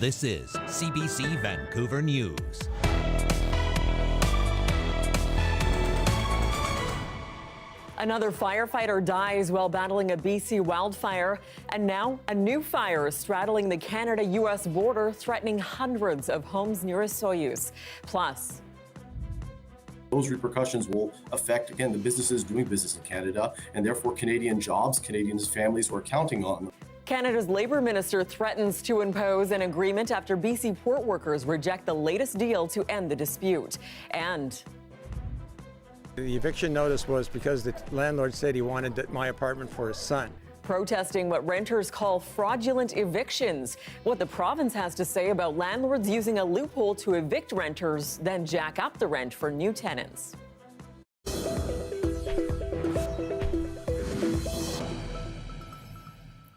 This is CBC Vancouver News. Another firefighter dies while battling a BC wildfire, and now a new fire is straddling the Canada-U.S. border, threatening hundreds of homes near Osoyoos. Plus, those repercussions will affect, again, the businesses doing business in Canada, and therefore Canadian jobs, Canadians' families who are counting on them. Canada's Labour Minister threatens to impose an agreement after BC port workers reject the latest deal to end the dispute. And the eviction notice was because the landlord said he wanted my apartment for his son. Protesting what renters call fraudulent evictions. What the province has to say about landlords using a loophole to evict renters, then jack up the rent for new tenants.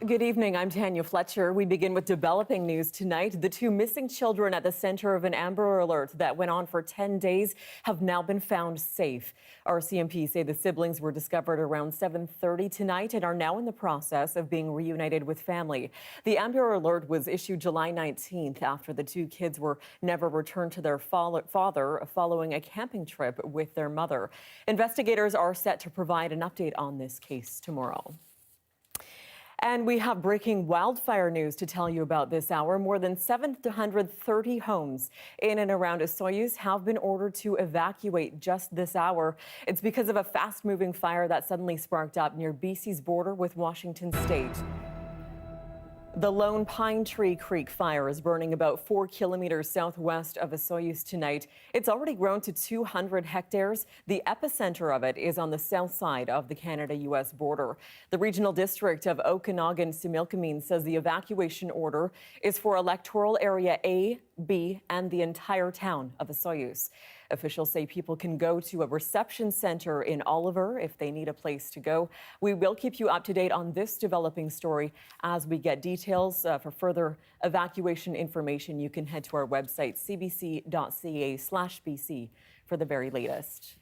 Good evening, I'm Tanya Fletcher. We begin with developing news tonight. The two missing children at the center of an Amber Alert that went on for 10 days have now been found safe. RCMP say the siblings were discovered around 7:30 tonight and are now in the process of being reunited with family. The Amber Alert was issued July 19th after the two kids were never returned to their father following a camping trip with their mother. Investigators are set to provide an update on this case tomorrow. And we have breaking wildfire news to tell you about this hour. More than 730 homes in and around Osoyoos have been ordered to evacuate just this hour. It's because of a fast-moving fire that suddenly sparked up near BC's border with Washington State. The Lone Pine Tree Creek fire is burning about 4 kilometers southwest of Osoyoos tonight. It's already grown to 200 hectares. The epicenter of it is on the south side of the Canada-U.S. border. The regional district of Okanagan-Similkameen says the evacuation order is for electoral area A, B, and the entire town of Osoyoos. Officials say people can go to a reception center in Oliver if they need a place to go. We will keep you up to date on this developing story as we get details. For further evacuation information, you can head to our website, cbc.ca/BC, for the very latest.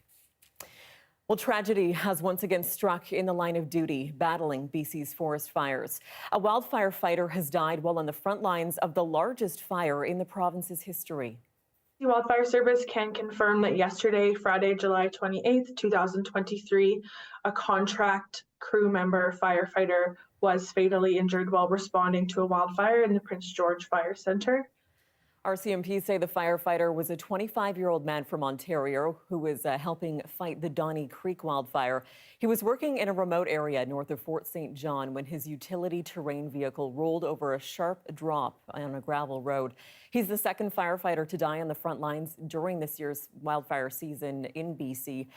Well, tragedy has once again struck in the line of duty, battling BC's forest fires. A wildfire fighter has died while on the front lines of the largest fire in the province's history. The Wildfire Service can confirm that yesterday, Friday, July 28th, 2023, a contract crew member firefighter was fatally injured while responding to a wildfire in the Prince George Fire Centre. RCMP say the firefighter was a 25-year-old man from Ontario who was helping fight the Donny Creek wildfire. He was working in a remote area north of Fort St. John when his utility terrain vehicle rolled over a sharp drop on a gravel road. He's the second firefighter to die on the front lines during this year's wildfire season in BC.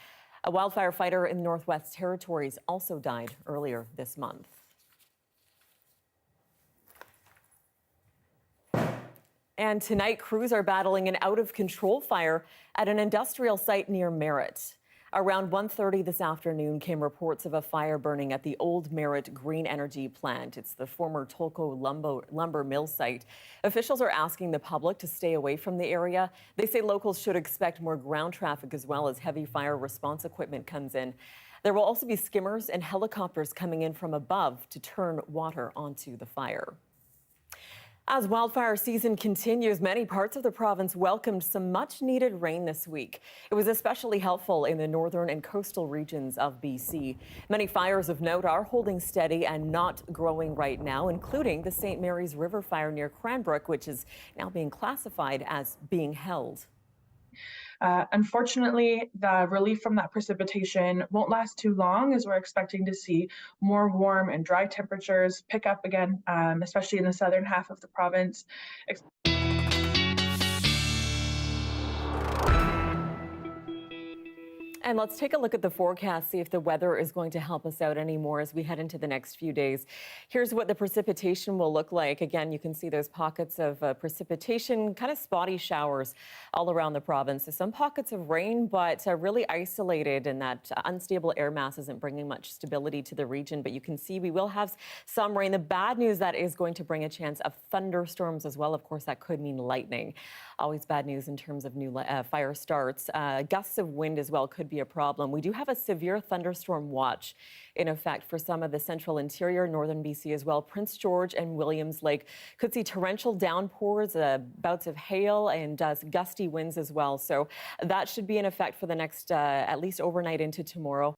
A wildfire fighter in the Northwest Territories also died earlier this month. And tonight, crews are battling an out-of-control fire at an industrial site near Merritt. Around 1:30 this afternoon came reports of a fire burning at the old Merritt Green Energy plant. It's the former Tolko lumber mill site. Officials are asking the public to stay away from the area. They say locals should expect more ground traffic as well as heavy fire response equipment comes in. There will also be skimmers and helicopters coming in from above to turn water onto the fire. As wildfire season continues, many parts of the province welcomed some much-needed rain this week. It was especially helpful in the northern and coastal regions of BC. Many fires of note are holding steady and not growing right now, including the St. Mary's River fire near Cranbrook, which is now being classified as being held. Unfortunately, the relief from that precipitation won't last too long, as we're expecting to see more warm and dry temperatures pick up again, especially in the southern half of the province. And let's take a look at the forecast, see if the weather is going to help us out anymore as we head into the next few days. Here's what the precipitation will look like. Again, you can see those pockets of precipitation, kind of spotty showers all around the province. So some pockets of rain, but really isolated, and that unstable air mass isn't bringing much stability to the region. But you can see we will have some rain. The bad news, that is going to bring a chance of thunderstorms as well. Of course, that could mean lightning. Always bad news in terms of new fire starts. Gusts of wind as well could be a problem. We do have a severe thunderstorm watch in effect for some of the central interior, northern BC as well. Prince George and Williams Lake could see torrential downpours, bouts of hail and gusty winds as well. So that should be in effect for the next at least overnight into tomorrow.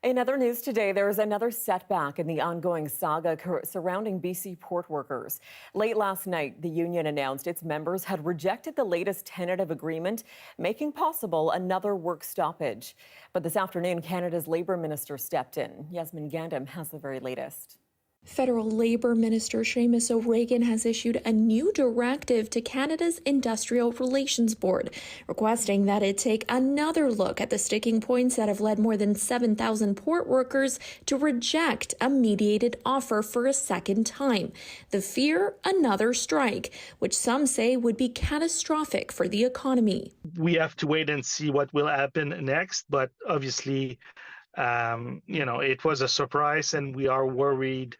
In other news today, there is another setback in the ongoing saga surrounding BC port workers. Late last night, the union announced its members had rejected the latest tentative agreement, making possible another work stoppage. But this afternoon, Canada's Labour Minister stepped in. Yasmin Gandam has the very latest. Federal Labour Minister Seamus O'Regan has issued a new directive to Canada's Industrial Relations Board, requesting that it take another look at the sticking points that have led more than 7,000 port workers to reject a mediated offer for a second time. The fear, another strike, which some say would be catastrophic for the economy. We have to wait and see what will happen next, but obviously it was a surprise, and we are worried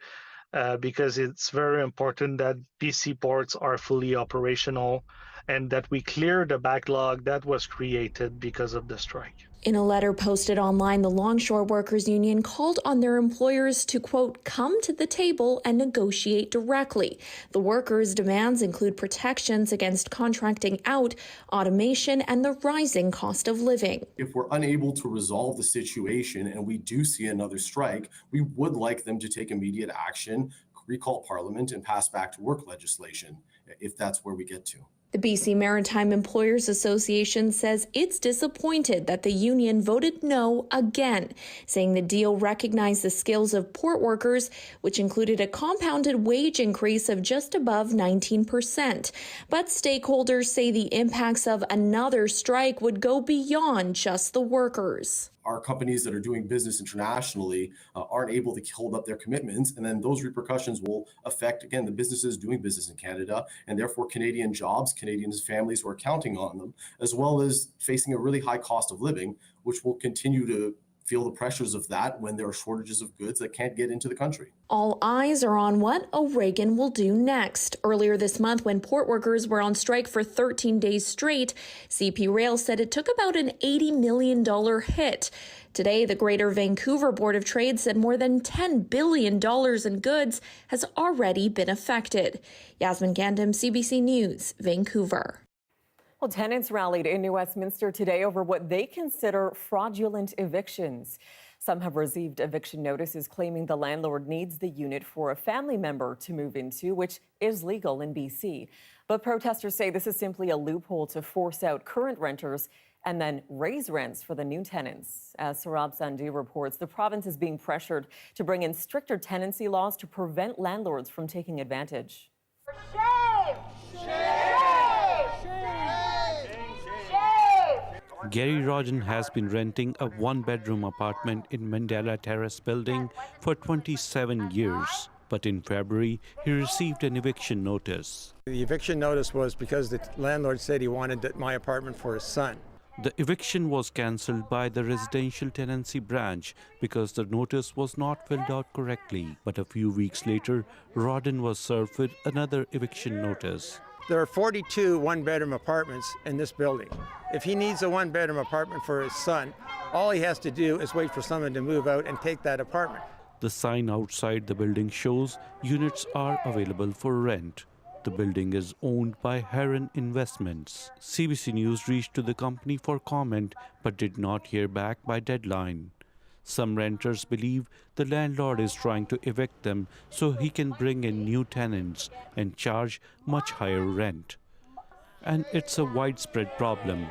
because it's very important that BC ports are fully operational and that we clear the backlog that was created because of the strike. In a letter posted online, the Longshore Workers Union called on their employers to, quote, come to the table and negotiate directly. The workers' demands include protections against contracting out, automation, and the rising cost of living. If we're unable to resolve the situation and we do see another strike, we would like them to take immediate action, recall Parliament, and pass back to work legislation, if that's where we get to. The BC Maritime Employers Association says it's disappointed that the union voted no again, saying the deal recognized the skills of port workers, which included a compounded wage increase of just above 19%. But stakeholders say the impacts of another strike would go beyond just the workers. Our companies that are doing business internationally aren't able to hold up their commitments, and then those repercussions will affect, again, the businesses doing business in Canada, and therefore Canadian jobs, Canadians' families who are counting on them, as well as facing a really high cost of living, which will continue to feel the pressures of that when there are shortages of goods that can't get into the country. All eyes are on what O'Regan will do next. Earlier this month, when port workers were on strike for 13 days straight, CP Rail said it took about an $80 million hit. Today, the Greater Vancouver Board of Trade said more than $10 billion in goods has already been affected. Yasmin Gandam, CBC News, Vancouver. Well, tenants rallied in New Westminster today over what they consider fraudulent evictions. Some have received eviction notices claiming the landlord needs the unit for a family member to move into, which is legal in BC. But protesters say this is simply a loophole to force out current renters and then raise rents for the new tenants. As Sarab Sandhu reports, the province is being pressured to bring in stricter tenancy laws to prevent landlords from taking advantage. Shame! Shame! Gary Rodden has been renting a one-bedroom apartment in Mandela Terrace building for 27 years. But in February, he received an eviction notice. The eviction notice was because the landlord said he wanted my apartment for his son. The eviction was cancelled by the residential tenancy branch because the notice was not filled out correctly. But a few weeks later, Rodden was served with another eviction notice. There are 42 one-bedroom apartments in this building. If he needs a one-bedroom apartment for his son, all he has to do is wait for someone to move out and take that apartment. The sign outside the building shows units are available for rent. The building is owned by Heron Investments. CBC News reached to the company for comment but did not hear back by deadline. Some renters believe the landlord is trying to evict them so he can bring in new tenants and charge much higher rent. And it's a widespread problem.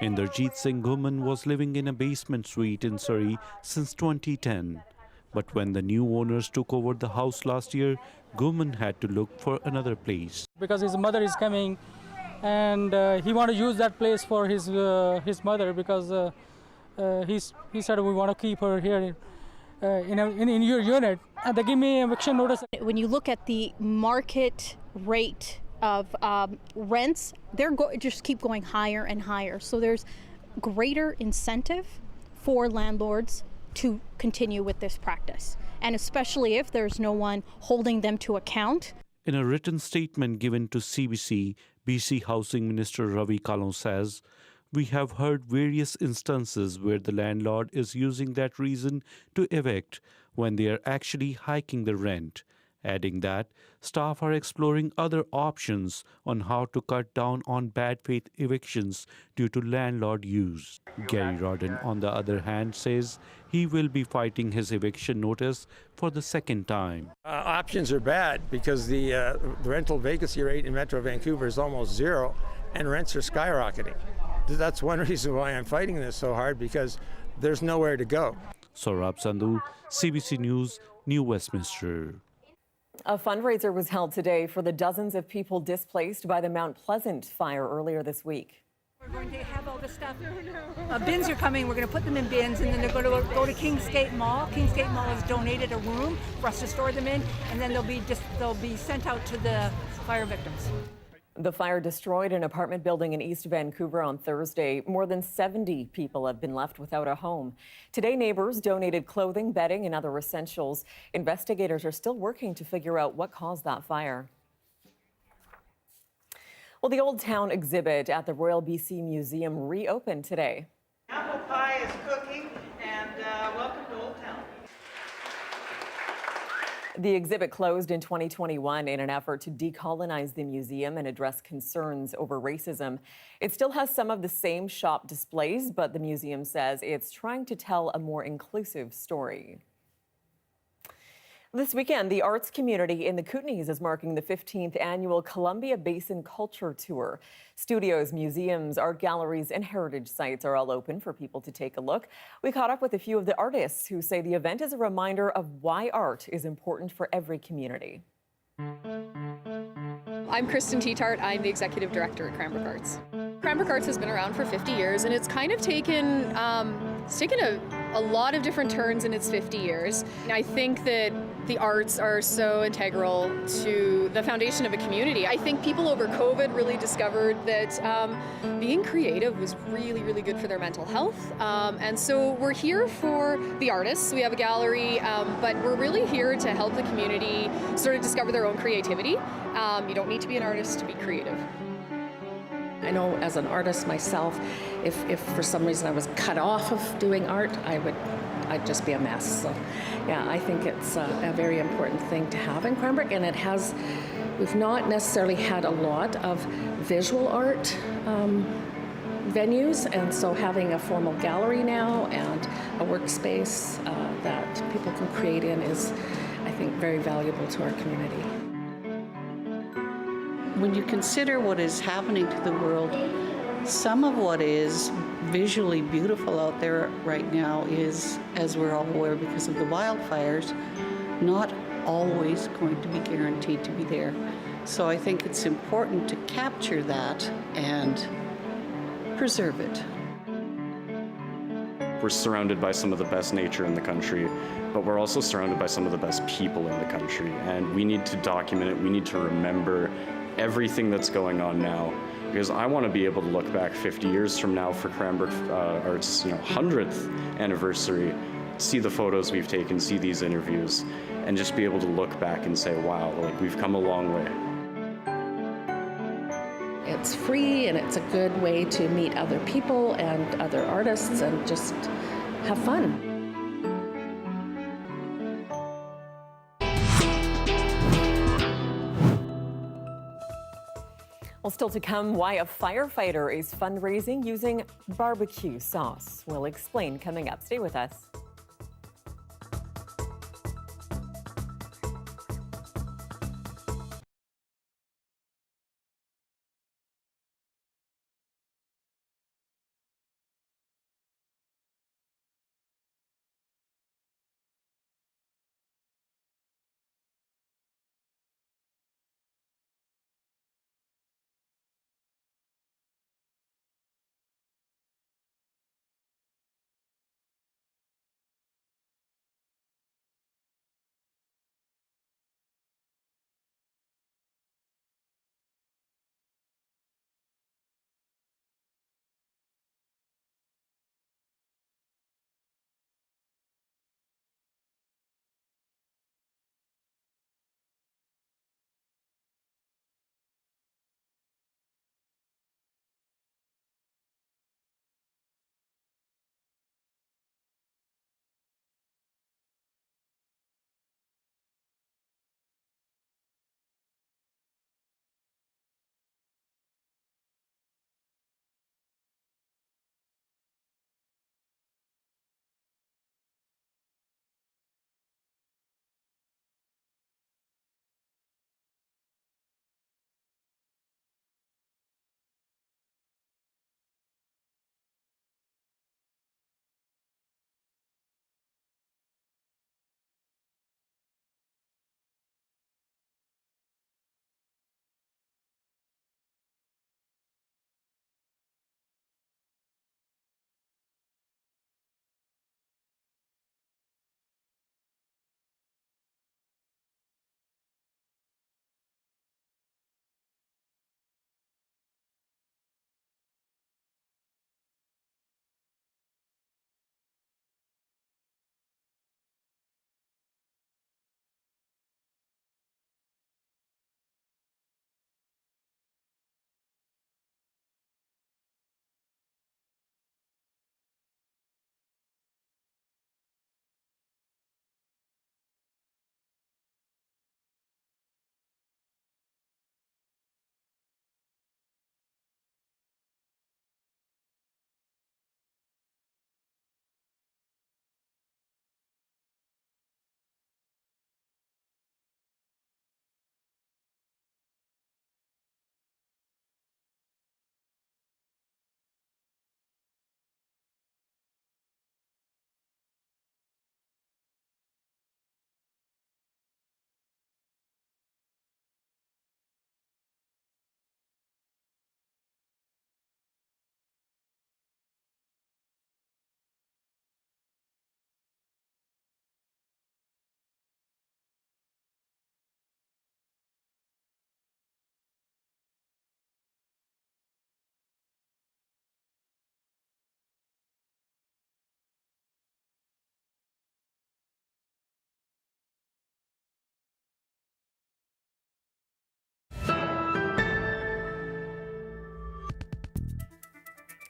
Inderjeet Singh Guman was living in a basement suite in Surrey since 2010. But when the new owners took over the house last year, Guman had to look for another place. Because his mother is coming and he want to use that place for his mother because he said we want to keep her here in your unit. And they give me eviction notice. When you look at the market rate of rents, they're just keep going higher and higher. So there's greater incentive for landlords to continue with this practice, and especially if there's no one holding them to account. In a written statement given to CBC, BC Housing Minister Ravi Kalon says, "We have heard various instances where the landlord is using that reason to evict when they are actually hiking the rent," adding that staff are exploring other options on how to cut down on bad faith evictions due to landlord use. Gary Rodden, on the other hand, says he will be fighting his eviction notice for the second time. Options are bad because the rental vacancy rate in Metro Vancouver is almost zero and rents are skyrocketing. That's one reason why I'm fighting this so hard, because there's nowhere to go. Saurabh Sandhu, CBC News, New Westminster. A fundraiser was held today for the dozens of people displaced by the Mount Pleasant fire earlier this week. We're going to have all this stuff. Bins are coming. We're going to put them in bins, and then they're going to go to Kingsgate Mall. Kingsgate Mall has donated a room for us to store them in, and then they'll be sent out to the fire victims. The fire destroyed an apartment building in East Vancouver on Thursday. More than 70 people have been left without a home. Today, neighbors donated clothing, bedding, and other essentials. Investigators are still working to figure out what caused that fire. Well, the Old Town exhibit at the Royal BC Museum reopened today. Apple pie is cooking, and welcome to Old Town. The exhibit closed in 2021 in an effort to decolonize the museum and address concerns over racism. It still has some of the same shop displays, but the museum says it's trying to tell a more inclusive story. This weekend, the arts community in the Kootenays is marking the 15th annual Columbia Basin Culture Tour. Studios, museums, art galleries, and heritage sites are all open for people to take a look. We caught up with a few of the artists who say the event is a reminder of why art is important for every community. I'm Kristen Teetart. I'm the executive director at Cranbrook Arts. Cranbrook Arts has been around for 50 years, and it's kind of taken a lot of different turns in its 50 years. And I think that the arts are so integral to the foundation of a community. I think people over COVID really discovered that being creative was really, really good for their mental health. And so we're here for the artists. We have a gallery, but we're really here to help the community sort of discover their own creativity. You don't need to be an artist to be creative. I know as an artist myself, if for some reason I was cut off of doing art, I'd just be a mess. So yeah, I think it's a very important thing to have in Cranbrook, and we've not necessarily had a lot of visual art venues, and so having a formal gallery now and a workspace that people can create in is, I think, very valuable to our community. When you consider what is happening to the world, some of what is visually beautiful out there right now is, as we're all aware because of the wildfires, not always going to be guaranteed to be there. So I think it's important to capture that and preserve it. We're surrounded by some of the best nature in the country, but we're also surrounded by some of the best people in the country, and we need to document it. We need to remember everything that's going on now, because I want to be able to look back 50 years from now for Cranbrook Arts' 100th anniversary, see the photos we've taken, see these interviews, and just be able to look back and say, wow, like, we've come a long way. It's free, and it's a good way to meet other people and other artists and just have fun. Well, still to come, why a firefighter is fundraising using barbecue sauce. We'll explain coming up. Stay with us.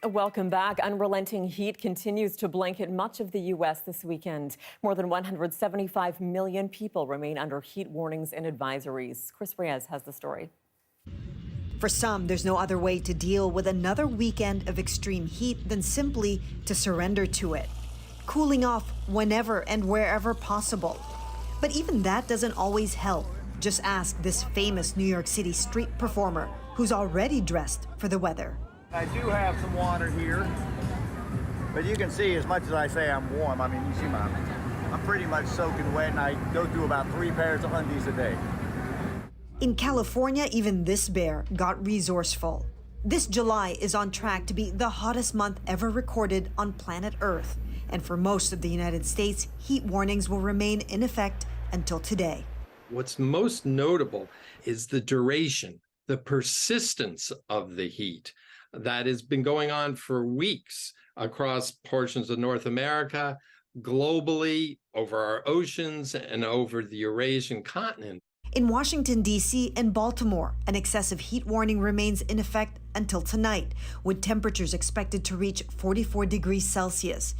Welcome back. Unrelenting heat continues to blanket much of the U.S. this weekend. More than 175 million people remain under heat warnings and advisories. Chris Reyes has the story. For some, there's no other way to deal with another weekend of extreme heat than simply to surrender to it, cooling off whenever and wherever possible. But even that doesn't always help. Just ask this famous New York City street performer who's already dressed for the weather. I do have some water here, but you can see as much as I say I'm warm. I mean, you see I'm pretty much soaking wet, and I go through about 3 pairs of undies a day. In California, even this bear got resourceful. This July is on track to be the hottest month ever recorded on planet Earth. And for most of the United States, heat warnings will remain in effect until today. What's most notable is the duration, the persistence of the heat that has been going on for weeks across portions of North America, globally, over our oceans, and over the Eurasian continent. In Washington, D.C. and Baltimore, an excessive heat warning remains in effect until tonight, with temperatures expected to reach 44 degrees Celsius.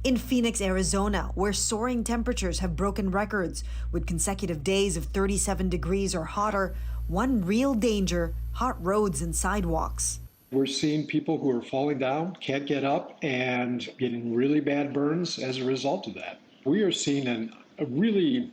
In Phoenix, Arizona, where soaring temperatures have broken records with consecutive days of 37 degrees or hotter, one real danger: hot roads and sidewalks. We're seeing people who are falling down, can't get up, and getting really bad burns as a result of that. We are seeing a really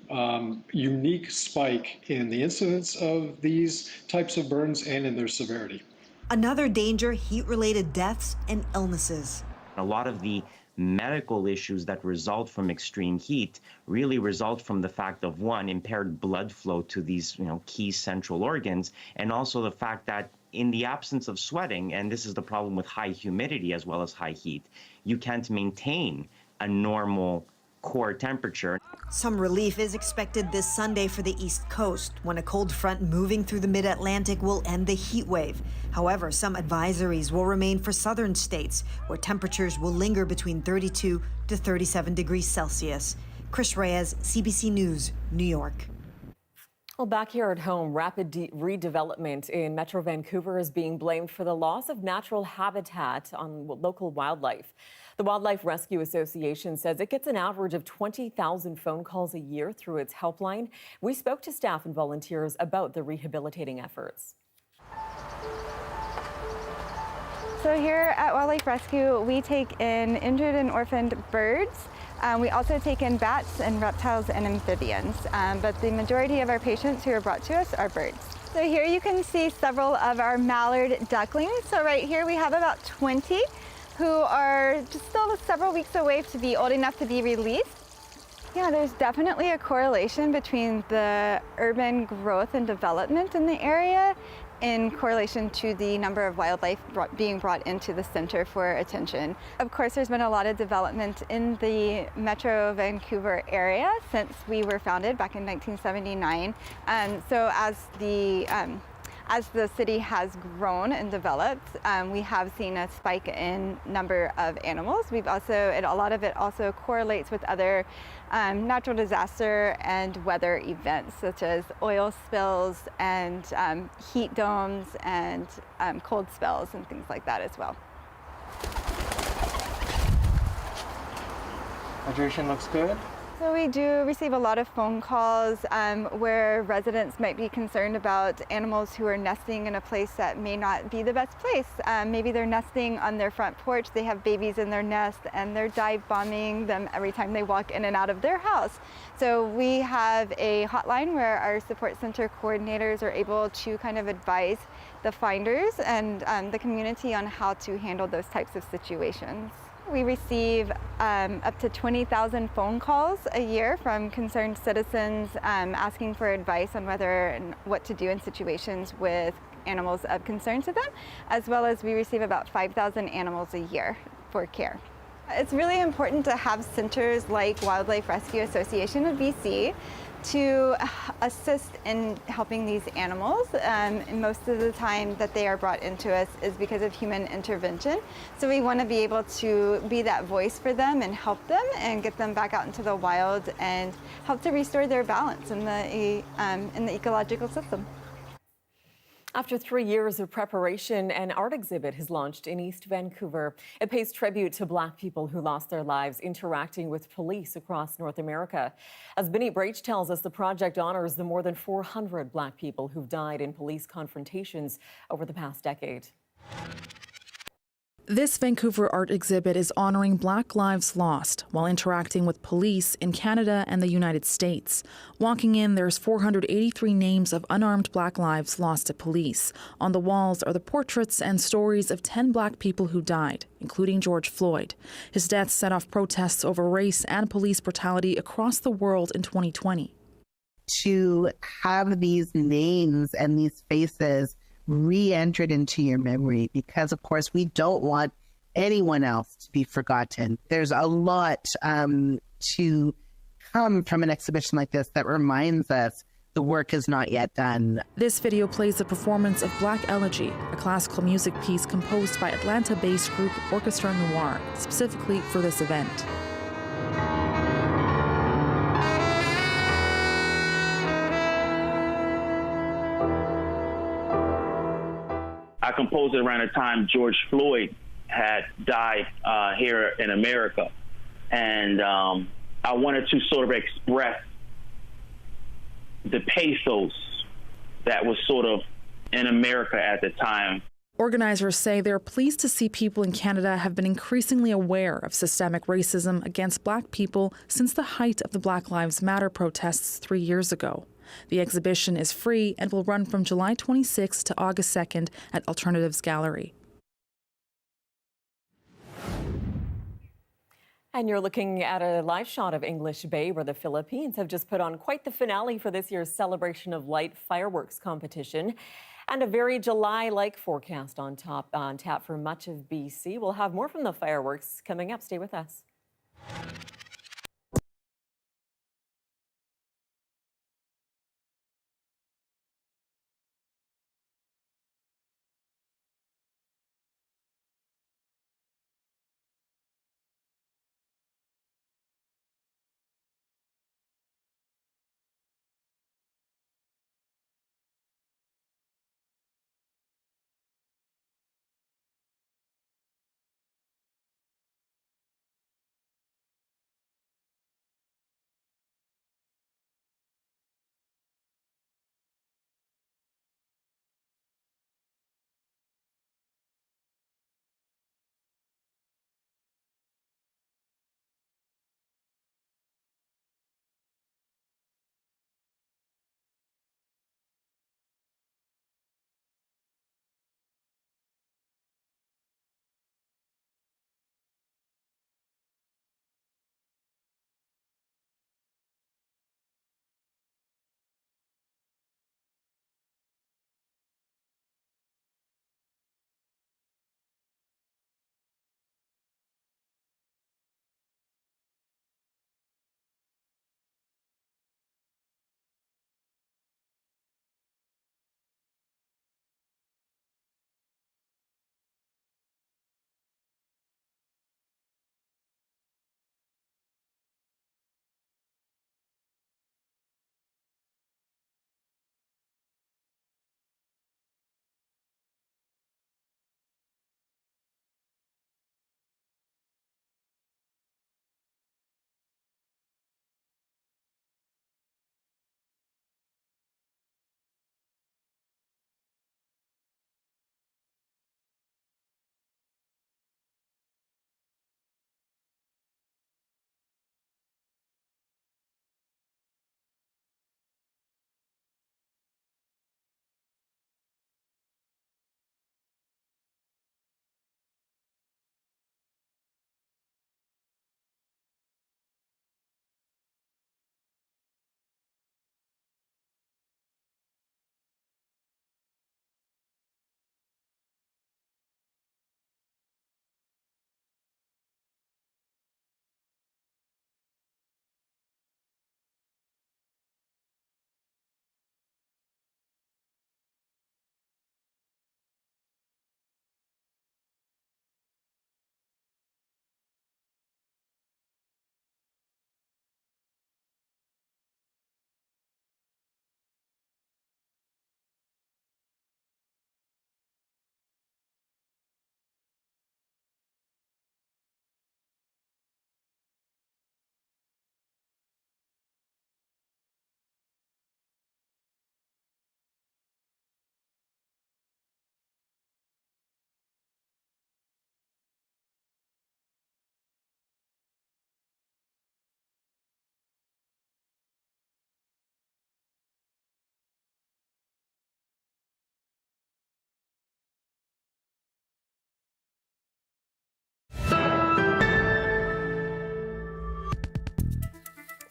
unique spike in the incidence of these types of burns and in their severity. Another danger: heat-related deaths and illnesses. A lot of the medical issues that result from extreme heat really result from the fact of, one, impaired blood flow to these key central organs, and also the fact that in the absence of sweating, and this is the problem with high humidity as well as high heat, you can't maintain a normal core temperature. Some relief is expected this Sunday for the East Coast, when a cold front moving through the mid-Atlantic will end the heat wave. However, some advisories will remain for southern states, where temperatures will linger between 32 to 37 degrees Celsius. Chris Reyes, CBC News, New York. Well, back here at home, rapid redevelopment in Metro Vancouver is being blamed for the loss of natural habitat on local wildlife. The Wildlife Rescue Association says it gets an average of 20,000 phone calls a year through its helpline. We spoke to staff and volunteers about the rehabilitating efforts. So here at Wildlife Rescue, we take in injured and orphaned birds. We also take in bats and reptiles and amphibians, but the majority of our patients who are brought to us are birds. So here you can see several of our mallard ducklings. So right here we have about 20 who are just still several weeks away to be old enough to be released. Yeah, there's definitely a correlation between the urban growth and development in the area in correlation to the number of wildlife being brought into the center for attention. Of course, there's been a lot of development in the Metro Vancouver area since we were founded back in 1979. So as the city has grown and developed, we have seen a spike in number of animals. A lot of it also correlates with other natural disaster and weather events, such as oil spills and heat domes and cold spells and things like that as well. Hydration looks good. So we do receive a lot of phone calls where residents might be concerned about animals who are nesting in a place that may not be the best place. Maybe they're nesting on their front porch, they have babies in their nest, and they're dive bombing them every time they walk in and out of their house. So we have a hotline where our support center coordinators are able to kind of advise the finders and the community on how to handle those types of situations. We receive up to 20,000 phone calls a year from concerned citizens asking for advice on whether and what to do in situations with animals of concern to them, as well as we receive about 5,000 animals a year for care. It's really important to have centers like Wildlife Rescue Association of BC to assist in helping these animals. And most of the time that they are brought into us is because of human intervention. So we want to be able to be that voice for them and help them and get them back out into the wild and help to restore their balance in the ecological system. After 3 years of preparation, an art exhibit has launched in East Vancouver. It pays tribute to Black people who lost their lives interacting with police across North America. As Binny Brach tells us, the project honors the more than 400 Black people who've died in police confrontations over the past decade. This Vancouver art exhibit is honoring Black lives lost while interacting with police in Canada and the United States. Walking in, there's 483 names of unarmed Black lives lost to police. On the walls are the portraits and stories of 10 Black people who died, including George Floyd. His death set off protests over race and police brutality across the world in 2020. To have these names and these faces re-entered into your memory, because of course we don't want anyone else to be forgotten. There's a lot to come from an exhibition like this that reminds us the work is not yet done. This video plays the performance of Black Elegy, a classical music piece composed by Atlanta-based group Orchestra Noir, specifically for this event. I composed it around the time George Floyd had died here in America. And I wanted to sort of express the pathos that was sort of in America at the time. Organizers say they're pleased to see people in Canada have been increasingly aware of systemic racism against Black people since the height of the Black Lives Matter protests 3 years ago. The exhibition is free and will run from July 26th to August 2nd at Alternatives Gallery. And you're looking at a live shot of English Bay, where the Philippines have just put on quite the finale for this year's Celebration of Light fireworks competition. And a very July-like forecast on tap for much of BC. We'll have more from the fireworks coming up. Stay with us.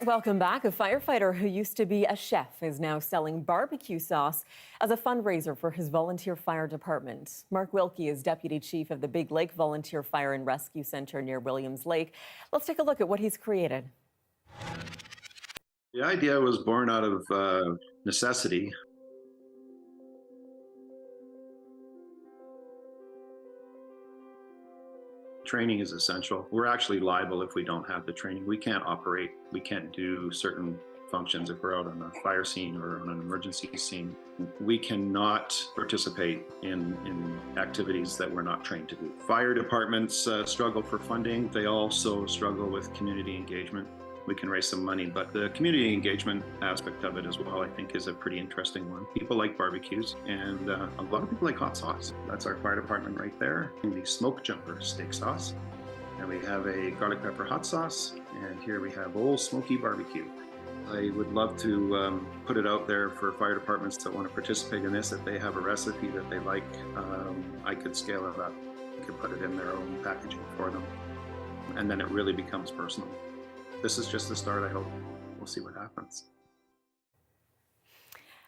Welcome back. A firefighter who used to be a chef is now selling barbecue sauce as a fundraiser for his volunteer fire department. Mark Wilkie is deputy chief of the Big Lake Volunteer Fire and Rescue Center near Williams Lake. Let's take a look at what he's created. The idea was born out of necessity. Training is essential. We're actually liable if we don't have the training. We can't operate. We can't do certain functions if we're out on a fire scene or on an emergency scene. We cannot participate in activities that we're not trained to do. Fire departments struggle for funding. They also struggle with community engagement. We can raise some money, but the community engagement aspect of it as well, I think, is a pretty interesting one. People like barbecues, and a lot of people like hot sauce. That's our fire department right there. The smoke jumper steak sauce, and we have a garlic pepper hot sauce, and here we have Old Smoky barbecue. I would love to put it out there for fire departments that want to participate in this. If they have a recipe that they like, I could scale it up. I could put it in their own packaging for them, and then it really becomes personal. This is just the start, I hope. We'll see what happens.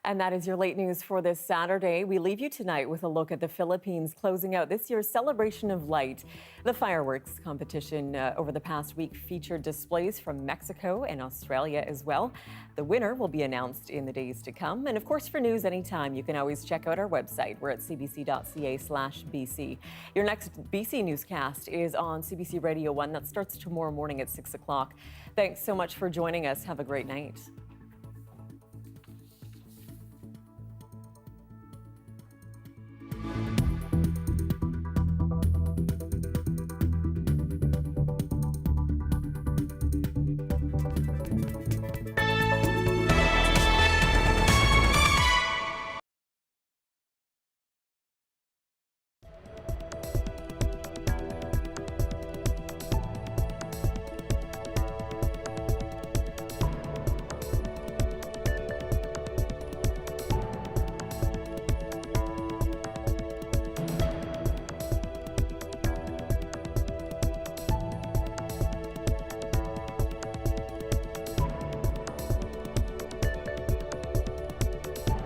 And that is your late news for this Saturday. We leave you tonight with a look at the Philippines closing out this year's celebration of light. The fireworks competition over the past week featured displays from Mexico and Australia as well. The winner will be announced in the days to come. And of course, for news anytime, you can always check out our website. We're at cbc.ca/BC. Your next BC newscast is on CBC Radio 1. That starts tomorrow morning at 6 o'clock. Thanks so much for joining us. Have a great night.